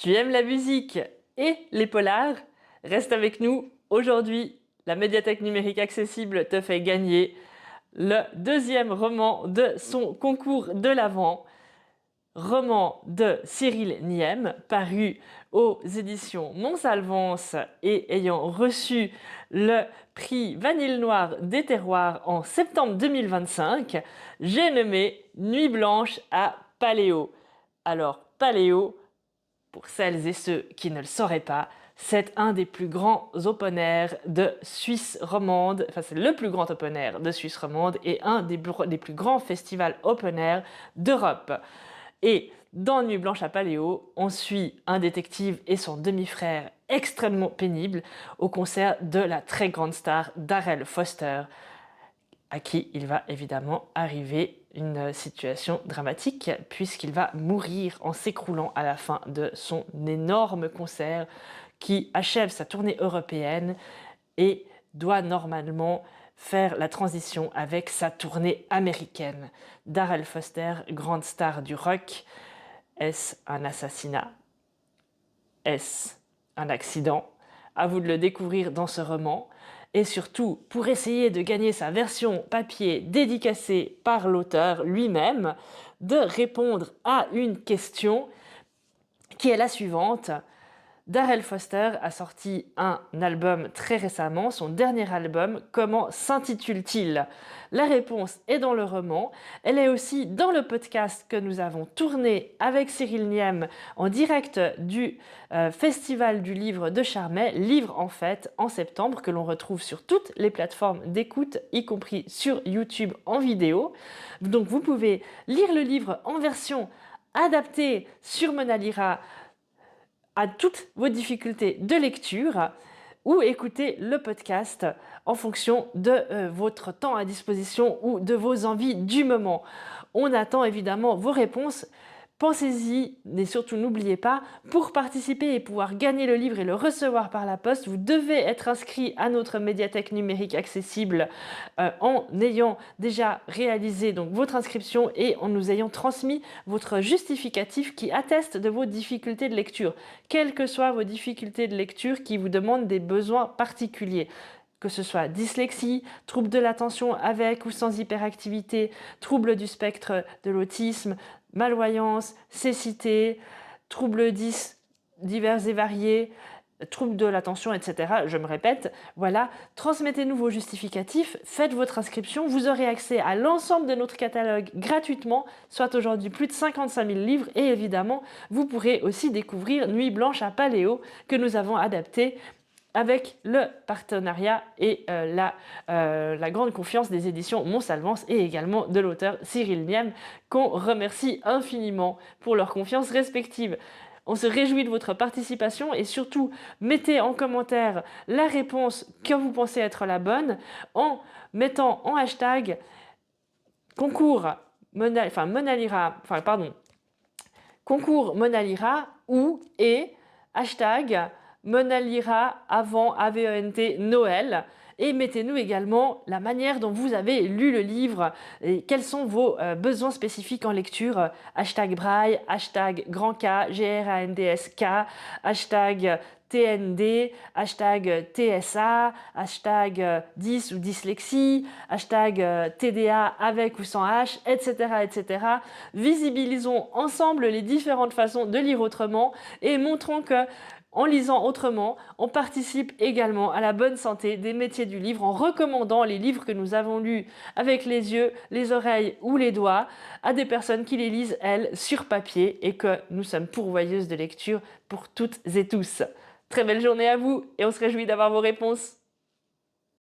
Tu aimes la musique et les polars? Reste avec nous. Aujourd'hui, la médiathèque numérique accessible te fait gagner le deuxième roman de son concours de l'Avent, roman de Cyril Niem, paru aux éditions Montsalvance et ayant reçu le prix Vanille Noire des Terroirs en septembre 2025. J'ai nommé Nuit blanche à Paléo. Alors, Paléo, pour celles et ceux qui ne le sauraient pas, c'est un des plus grands open air de Suisse romande, enfin c'est le plus grand open air de Suisse romande et un des plus grands festivals open air d'Europe. Et dans Nuit blanche à Paléo, on suit un détective et son demi-frère extrêmement pénible au concert de la très grande star Darrell Foster, à qui il va évidemment arriver une situation dramatique puisqu'il va mourir en s'écroulant à la fin de son énorme concert qui achève sa tournée européenne et doit normalement faire la transition avec sa tournée américaine. Darrell Foster, grande star du rock, est-ce un assassinat? Est-ce un accident? À vous de le découvrir dans ce roman. Et surtout, pour essayer de gagner sa version papier dédicacée par l'auteur lui-même, de répondre à une question qui est la suivante. Darrell Foster a sorti un album très récemment, son dernier album. Comment s'intitule-t-il? La réponse est dans le roman. Elle est aussi dans le podcast que nous avons tourné avec Cyril Niem en direct du Festival du livre de Charmey, Livre en fête, en septembre, que l'on retrouve sur toutes les plateformes d'écoute, y compris sur YouTube en vidéo. Donc vous pouvez lire le livre en version adaptée sur Monalira à toutes vos difficultés de lecture ou écouter le podcast en fonction de votre temps à disposition ou de vos envies du moment. On attend évidemment vos réponses. Pensez-y et surtout n'oubliez pas, pour participer et pouvoir gagner le livre et le recevoir par la poste, vous devez être inscrit à notre médiathèque numérique accessible en ayant déjà réalisé donc votre inscription et en nous ayant transmis votre justificatif qui atteste de vos difficultés de lecture, quelles que soient vos difficultés de lecture qui vous demandent des besoins particuliers. Que ce soit dyslexie, trouble de l'attention avec ou sans hyperactivité, trouble du spectre de l'autisme, malvoyance, cécité, troubles divers et variés, troubles de l'attention, etc. Je me répète, voilà, transmettez-nous vos justificatifs, faites votre inscription, vous aurez accès à l'ensemble de notre catalogue gratuitement, soit aujourd'hui plus de 55 000 livres, et évidemment, vous pourrez aussi découvrir Nuit blanche à Paléo, que nous avons adapté avec le partenariat et la grande confiance des éditions Montsalvance et également de l'auteur Cyril Niem, qu'on remercie infiniment pour leur confiance respective. On se réjouit de votre participation et surtout, mettez en commentaire la réponse que vous pensez être la bonne en mettant en hashtag concours concours Monalira ou hashtag Monalira avant AVENT Noël. Et mettez-nous également la manière dont vous avez lu le livre et quels sont vos besoins spécifiques en lecture. Hashtag braille, hashtag grand K, GRANDSK, hashtag TND, hashtag TSA, hashtag 10 ou dyslexie, hashtag TDA avec ou sans H, etc., etc. Visibilisons ensemble les différentes façons de lire autrement et montrons que en lisant autrement, on participe également à la bonne santé des métiers du livre en recommandant les livres que nous avons lus avec les yeux, les oreilles ou les doigts à des personnes qui les lisent, elles, sur papier et que nous sommes pourvoyeuses de lecture pour toutes et tous. Très belle journée à vous et on se réjouit d'avoir vos réponses.